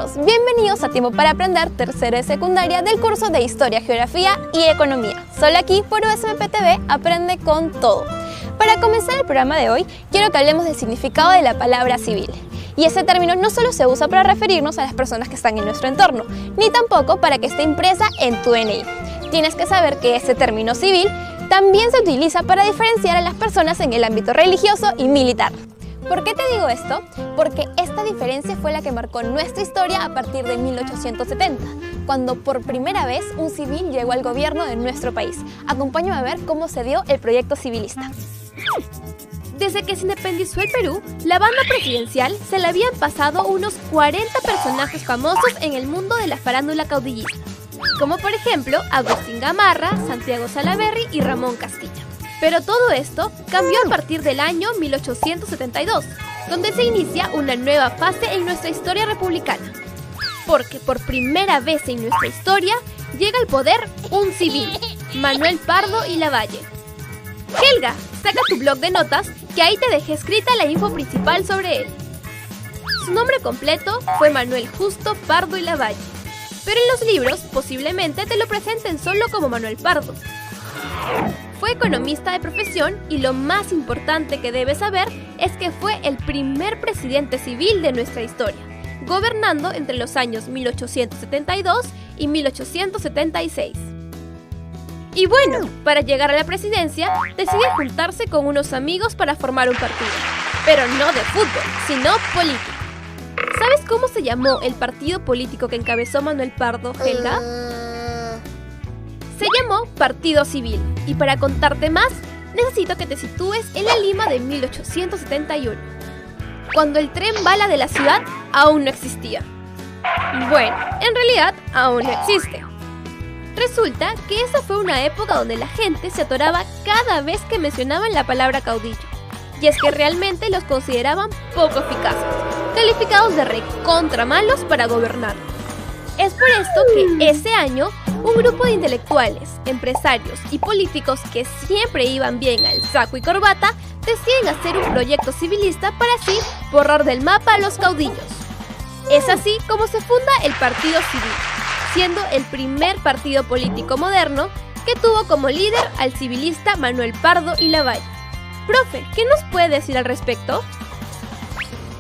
chicos, bienvenidos a Tiempo para Aprender, tercero de secundaria del curso de Historia, Geografía y Economía. Solo aquí por USMP TV, aprende con todo. Para comenzar el programa de hoy, quiero que hablemos del significado de la palabra civil. Y ese término no solo se usa para referirnos a las personas que están en nuestro entorno, ni tampoco para que esté impresa en tu DNI. Tienes que saber que ese término civil también se utiliza para diferenciar a las personas en el ámbito religioso y militar. ¿Por qué te digo esto? Porque esta diferencia fue la que marcó nuestra historia a partir de 1870, cuando por primera vez un civil llegó al gobierno de nuestro país. Acompáñame a ver cómo se dio el proyecto civilista. Desde que se independizó el Perú, la banda presidencial se le habían pasado unos 40 personajes famosos en el mundo de la farándula caudillista, como por ejemplo Agustín Gamarra, Santiago Salaverry y Ramón Castilla. Pero todo esto cambió a partir del año 1872, donde se inicia una nueva fase en nuestra historia republicana. Porque por primera vez en nuestra historia llega al poder un civil, Manuel Pardo y Lavalle. Helga, saca tu blog de notas, que ahí te dejé escrita la info principal sobre él. Su nombre completo fue Manuel Justo Pardo y Lavalle, pero en los libros posiblemente te lo presenten solo como Manuel Pardo. Fue economista de profesión y lo más importante que debes saber es que fue el primer presidente civil de nuestra historia, gobernando entre los años 1872 y 1876. Y bueno, para llegar a la presidencia, decide juntarse con unos amigos para formar un partido, pero no de fútbol, sino político. ¿Sabes cómo se llamó el partido político que encabezó Manuel Pardo, Helga? Se llamó Partido Civil, y para contarte más, necesito que te sitúes en la Lima de 1871, cuando el tren bala de la ciudad aún no existía. Bueno, en realidad aún no existe. Resulta que esa fue una época donde la gente se atoraba cada vez que mencionaban la palabra caudillo, y es que realmente los consideraban poco eficaces, calificados de recontra malos para gobernar. Es por esto que ese año un grupo de intelectuales, empresarios y políticos que siempre iban bien al saco y corbata deciden hacer un proyecto civilista para así borrar del mapa a los caudillos. Es así como se funda el Partido Civil, siendo el primer partido político moderno que tuvo como líder al civilista Manuel Pardo y Lavalle. Profe, ¿qué nos puede decir al respecto?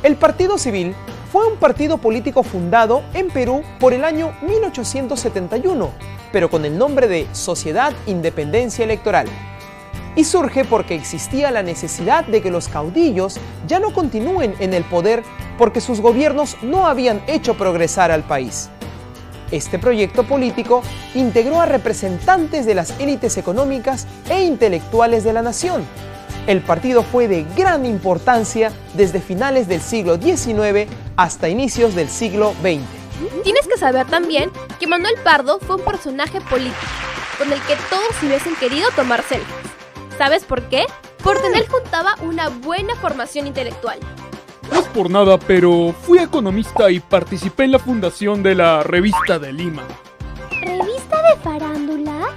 El Partido Civil fue un partido político fundado en Perú por el año 1871, pero con el nombre de Sociedad Independencia Electoral. Y surge porque existía la necesidad de que los caudillos ya no continúen en el poder porque sus gobiernos no habían hecho progresar al país. Este proyecto político integró a representantes de las élites económicas e intelectuales de la nación. El partido fue de gran importancia desde finales del siglo XIX hasta inicios del siglo XX. Tienes que saber también que Manuel Pardo fue un personaje político, con el que todos hubiesen querido tomar selfies. ¿Sabes por qué? Porque en él juntaba una buena formación intelectual. No es por nada, pero fui economista y participé en la fundación de la Revista de Lima. ¿Revista de farándula?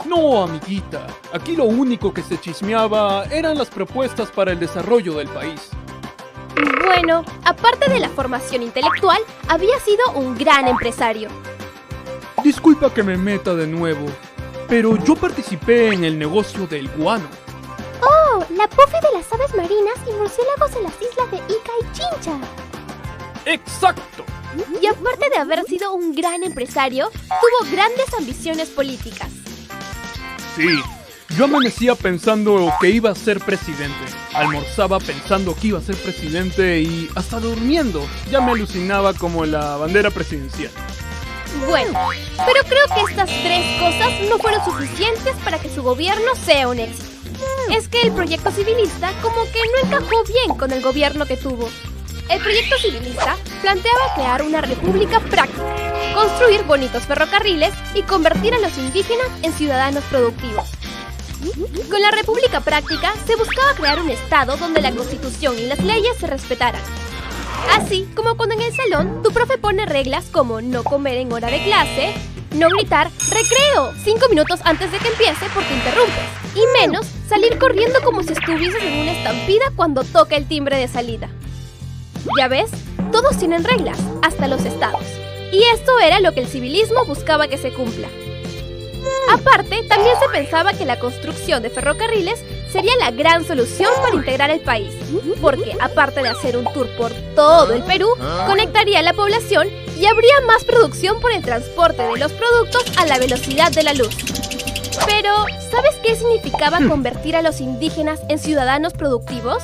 No, amiguita. Aquí lo único que se chismeaba eran las propuestas para el desarrollo del país. Bueno, aparte de la formación intelectual, había sido un gran empresario. Disculpa que me meta de nuevo, pero yo participé en el negocio del guano. ¡Oh! La Puffy de las aves marinas y murciélagos en las islas de Ica y Chincha. ¡Exacto! Y aparte de haber sido un gran empresario, tuvo grandes ambiciones políticas. Sí, yo amanecía pensando que iba a ser presidente, almorzaba pensando que iba a ser presidente y hasta durmiendo ya me alucinaba como la bandera presidencial. Bueno, pero creo que estas tres cosas no fueron suficientes para que su gobierno sea un éxito. Es que el proyecto civilista como que no encajó bien con el gobierno que tuvo. El proyecto civilista planteaba crear una república práctica, construir bonitos ferrocarriles y convertir a los indígenas en ciudadanos productivos. Con la república práctica se buscaba crear un estado donde la constitución y las leyes se respetaran. Así como cuando en el salón tu profe pone reglas como no comer en hora de clase, no gritar ¡recreo! 5 minutos antes de que empiece porque interrumpes, y menos salir corriendo como si estuvieses en una estampida cuando toca el timbre de salida. ¿Ya ves? todos tienen reglas, hasta los estados. Y esto era lo que el civilismo buscaba que se cumpla. Aparte, también se pensaba que la construcción de ferrocarriles sería la gran solución para integrar el país, porque aparte de hacer un tour por todo el Perú, conectaría a la población y habría más producción por el transporte de los productos a la velocidad de la luz. Pero, ¿sabes qué significaba convertir a los indígenas en ciudadanos productivos?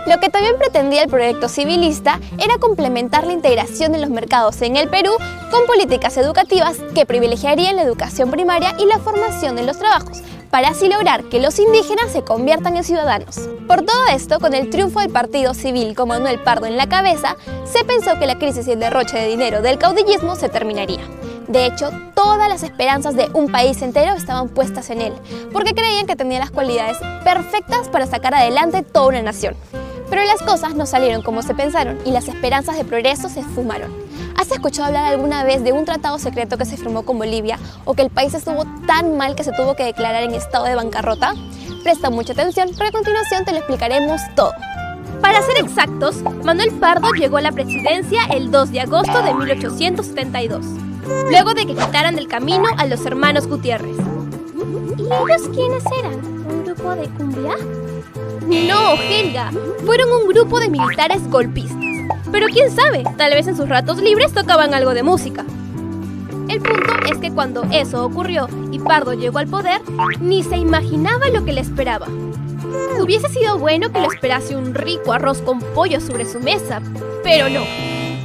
Lo que también pretendía el proyecto civilista era complementar la integración de los mercados en el Perú con políticas educativas que privilegiarían la educación primaria y la formación de los trabajos, para así lograr que los indígenas se conviertan en ciudadanos. Por todo esto, con el triunfo del Partido Civil con Manuel Pardo en la cabeza, se pensó que la crisis y el derroche de dinero del caudillismo se terminaría. De hecho, todas las esperanzas de un país entero estaban puestas en él, porque creían que tenía las cualidades perfectas para sacar adelante toda una nación. Pero las cosas no salieron como se pensaron y las esperanzas de progreso se esfumaron. ¿Has escuchado hablar alguna vez de un tratado secreto que se firmó con Bolivia o que el país estuvo tan mal que se tuvo que declarar en estado de bancarrota? Presta mucha atención, pero a continuación te lo explicaremos todo. Para ser exactos, Manuel Pardo llegó a la presidencia el 2 de agosto de 1872, luego de que quitaran del camino a los hermanos Gutiérrez. ¿Y ellos quiénes eran? ¿Un grupo de cumbia? No, Helga, fueron un grupo de militares golpistas. Pero quién sabe, tal vez en sus ratos libres tocaban algo de música. El punto es que cuando eso ocurrió y Pardo llegó al poder, ni se imaginaba lo que le esperaba. Hubiese sido bueno que le esperase un rico arroz con pollo sobre su mesa, pero no.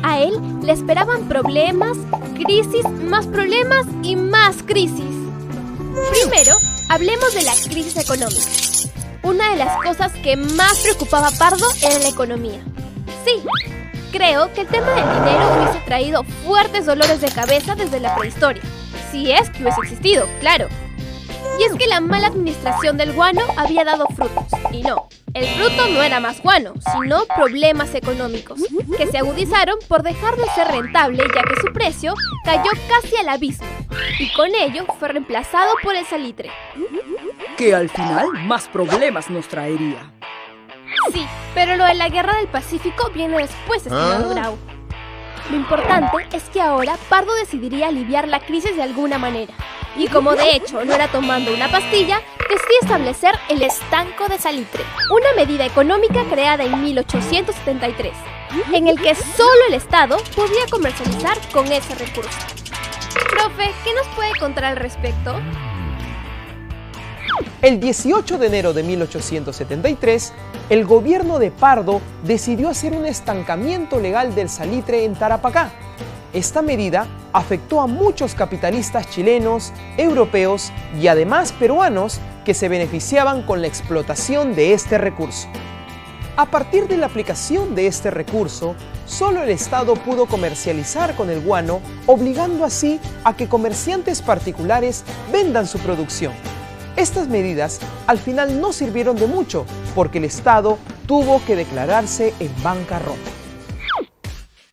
A él le esperaban problemas, crisis, más problemas y más crisis. Primero, hablemos de la crisis económica. Una de las cosas que más preocupaba a Pardo era la economía. Sí, creo que el tema del dinero hubiese traído fuertes dolores de cabeza desde la prehistoria, si es que hubiese existido, claro. Y es que la mala administración del guano había dado frutos, y no, el fruto no era más guano, sino problemas económicos, que se agudizaron por dejar de ser rentable ya que su precio cayó casi al abismo, y con ello fue reemplazado por el salitre. Que al final más problemas nos traería. Sí, pero lo de la Guerra del Pacífico viene después, estimado Grau. Lo importante es que ahora Pardo decidiría aliviar la crisis de alguna manera. Y como de hecho no era tomando una pastilla, decidió establecer el estanco de salitre, una medida económica creada en 1873, en el que solo el Estado podía comercializar con ese recurso. Profe, ¿qué nos puede contar al respecto? El 18 de enero de 1873, el gobierno de Pardo decidió hacer un estancamiento legal del salitre en Tarapacá. Esta medida afectó a muchos capitalistas chilenos, europeos y además peruanos que se beneficiaban con la explotación de este recurso. A partir de la aplicación de este recurso, solo el Estado pudo comercializar con el guano, obligando así a que comerciantes particulares vendan su producción. Estas medidas al final no sirvieron de mucho porque el Estado tuvo que declararse en bancarrota.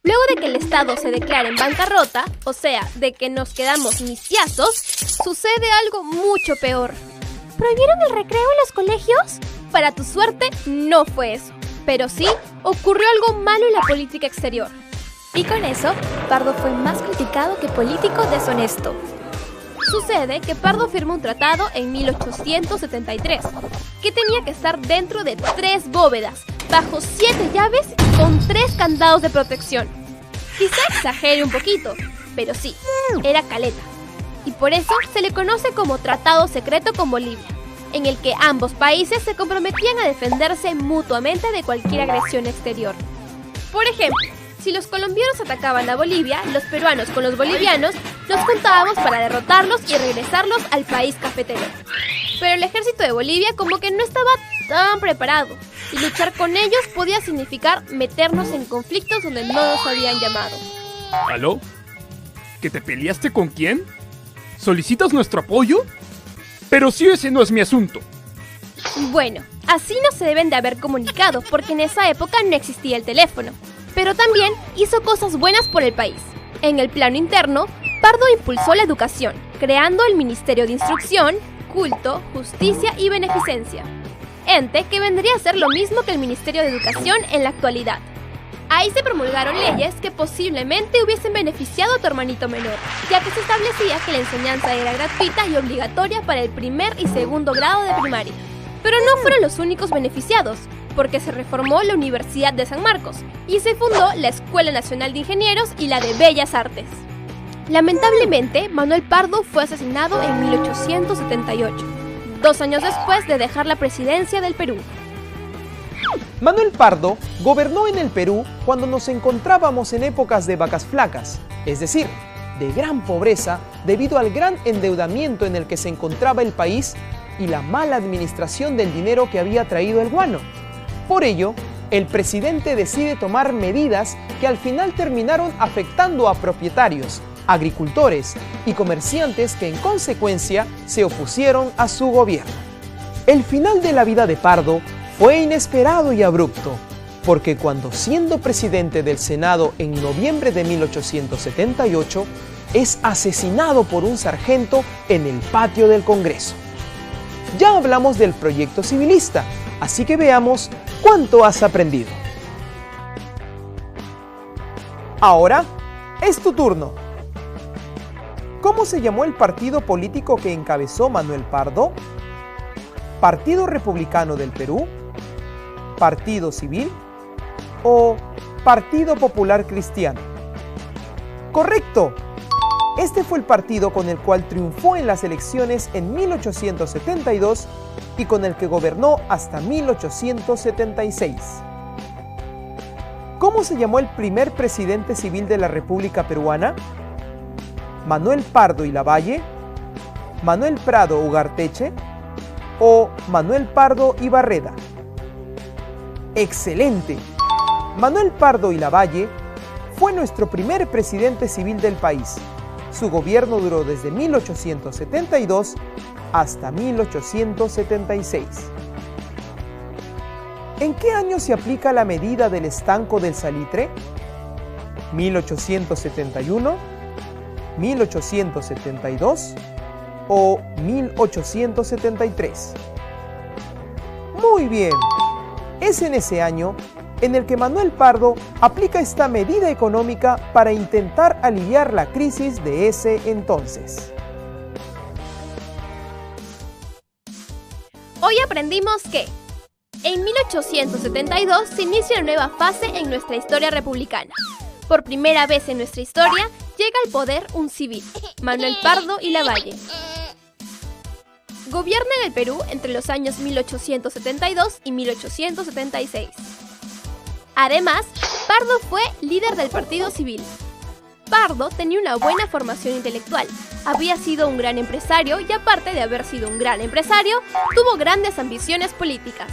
Luego de que el Estado se declara en bancarrota, o sea, de que nos quedamos misiazos, sucede algo mucho peor. ¿Prohibieron el recreo en los colegios? Para tu suerte, no fue eso. Pero sí, ocurrió algo malo en la política exterior. Y con eso, Pardo fue más criticado que político deshonesto. Sucede que Pardo firmó un tratado en 1873, que tenía que estar dentro de 3 bóvedas, bajo 7 llaves y con 3 candados de protección. Quizá exagere un poquito, pero sí, era caleta. Y por eso se le conoce como Tratado Secreto con Bolivia, en el que ambos países se comprometían a defenderse mutuamente de cualquier agresión exterior. Por ejemplo, si los colombianos atacaban a Bolivia, los peruanos con los bolivianos nos juntábamos para derrotarlos y regresarlos al país cafetero. Pero el ejército de Bolivia como que no estaba tan preparado, y luchar con ellos podía significar meternos en conflictos donde no nos habían llamado. ¿Aló? ¿Que te peleaste con quién? ¿Solicitas nuestro apoyo? Pero si ese no es mi asunto. Bueno, así no se deben de haber comunicado, porque en esa época no existía el teléfono. Pero también hizo cosas buenas por el país. En el plano interno, Pardo impulsó la educación, creando el Ministerio de Instrucción, Culto, Justicia y Beneficencia, ente que vendría a ser lo mismo que el Ministerio de Educación en la actualidad. Ahí se promulgaron leyes que posiblemente hubiesen beneficiado a tu hermanito menor, ya que se establecía que la enseñanza era gratuita y obligatoria para el primer y segundo grado de primaria. Pero no fueron los únicos beneficiados, porque se reformó la Universidad de San Marcos y se fundó la Escuela Nacional de Ingenieros y la de Bellas Artes. Lamentablemente, Manuel Pardo fue asesinado en 1878, 2 años después de dejar la presidencia del Perú. Manuel Pardo gobernó en el Perú cuando nos encontrábamos en épocas de vacas flacas, es decir, de gran pobreza debido al gran endeudamiento en el que se encontraba el país y la mala administración del dinero que había traído el guano. Por ello, el presidente decide tomar medidas que al final terminaron afectando a propietarios, agricultores y comerciantes que en consecuencia se opusieron a su gobierno. El final de la vida de Pardo fue inesperado y abrupto, porque cuando siendo presidente del Senado en noviembre de 1878, es asesinado por un sargento en el patio del Congreso. Ya hablamos del proyecto civilista, así que veamos cuánto has aprendido. Ahora es tu turno. ¿Cómo se llamó el partido político que encabezó Manuel Pardo? ¿Partido Republicano del Perú? ¿Partido Civil? ¿O Partido Popular Cristiano? ¡Correcto! Este fue el partido con el cual triunfó en las elecciones en 1872 y con el que gobernó hasta 1876. ¿Cómo se llamó el primer presidente civil de la República Peruana? ¿Manuel Pardo y Lavalle? ¿Manuel Prado Ugarteche? ¿O Manuel Pardo y Barreda? ¡Excelente! Manuel Pardo y Lavalle fue nuestro primer presidente civil del país. Su gobierno duró desde 1872 hasta 1876. ¿En qué año se aplica la medida del estanco del salitre? ¿1871, 1872 o 1873? Muy bien, es en ese año en el que Manuel Pardo aplica esta medida económica para intentar aliviar la crisis de ese entonces. Hoy aprendimos que en 1872 se inicia una nueva fase en nuestra historia republicana. Por primera vez en nuestra historia llega al poder un civil, Manuel Pardo y Lavalle. Gobierna en el Perú entre los años 1872 y 1876. Además, Pardo fue líder del Partido Civil. Pardo tenía una buena formación intelectual, había sido un gran empresario y aparte de haber sido un gran empresario, tuvo grandes ambiciones políticas.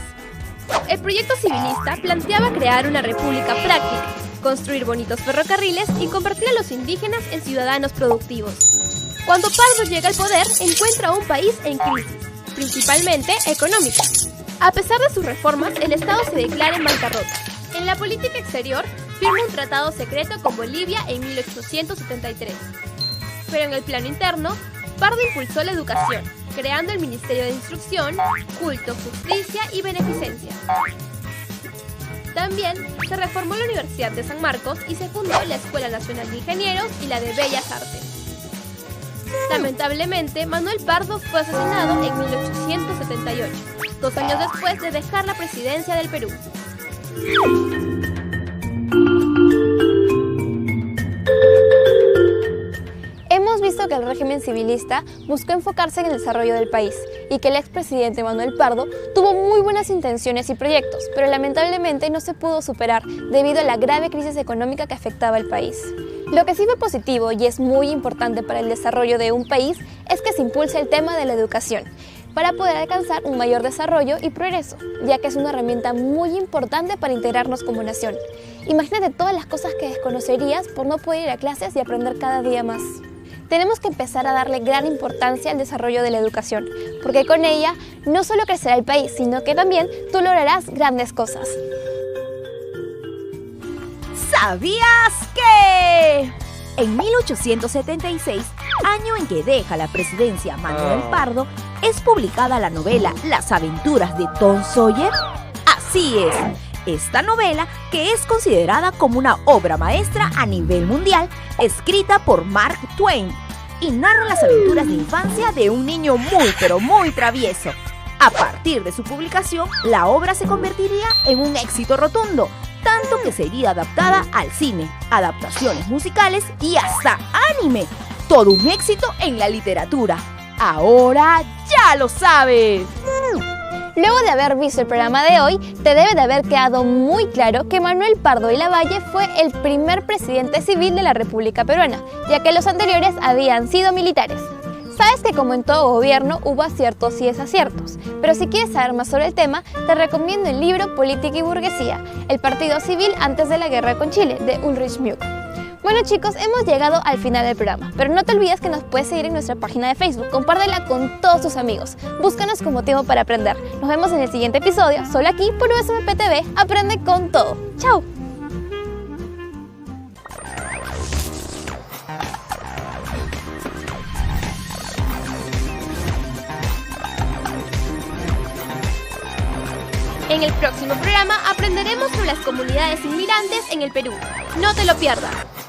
El proyecto civilista planteaba crear una república práctica, construir bonitos ferrocarriles y convertir a los indígenas en ciudadanos productivos. Cuando Pardo llega al poder, encuentra un país en crisis, principalmente económica. A pesar de sus reformas, el Estado se declara en bancarrota. En la política exterior, firma un tratado secreto con Bolivia en 1873. Pero en el plano interno, Pardo impulsó la educación, creando el Ministerio de Instrucción, Culto, Justicia y Beneficencia. También se reformó la Universidad de San Marcos y se fundó la Escuela Nacional de Ingenieros y la de Bellas Artes. Lamentablemente, Manuel Pardo fue asesinado en 1878, 2 años después de dejar la presidencia del Perú. Hemos visto que el régimen civilista buscó enfocarse en el desarrollo del país y que el expresidente Manuel Pardo tuvo muy buenas intenciones y proyectos, pero lamentablemente no se pudo superar debido a la grave crisis económica que afectaba al país. Lo que sí fue positivo y es muy importante para el desarrollo de un país es que se impulse el tema de la educación, para poder alcanzar un mayor desarrollo y progreso, ya que es una herramienta muy importante para integrarnos como nación. Imagínate todas las cosas que desconocerías por no poder ir a clases y aprender cada día más. Tenemos que empezar a darle gran importancia al desarrollo de la educación, porque con ella no solo crecerá el país, sino que también tú lograrás grandes cosas. ¿Sabías que? En 1876, año en que deja la presidencia Manuel Pardo, es publicada la novela Las aventuras de Tom Sawyer. Así es, Esta novela, que es considerada como una obra maestra a nivel mundial, escrita por Mark Twain, y narra las aventuras de infancia de un niño muy pero muy travieso. A partir de su publicación, la obra se convertiría en un éxito rotundo, tanto que sería adaptada al cine, adaptaciones musicales y hasta anime. Todo un éxito en la literatura. Ahora ya lo sabes. Luego de haber visto el programa de hoy, te debe de haber quedado muy claro que Manuel Pardo y Lavalle fue el primer presidente civil de la República Peruana, ya que los anteriores habían sido militares. Sabes que como en todo gobierno hubo aciertos y desaciertos, pero si quieres saber más sobre el tema, te recomiendo el libro Política y Burguesía, el partido civil antes de la guerra con Chile, de Ulrich Mück. Bueno chicos, hemos llegado al final del programa, pero no te olvides que nos puedes seguir en nuestra página de Facebook, compártela con todos tus amigos, búscanos como Tiempo para Aprender. Nos vemos en el siguiente episodio, solo aquí por USMP TV, aprende con todo. ¡Chao! En el próximo programa aprenderemos sobre las comunidades inmigrantes en el Perú. No te lo pierdas.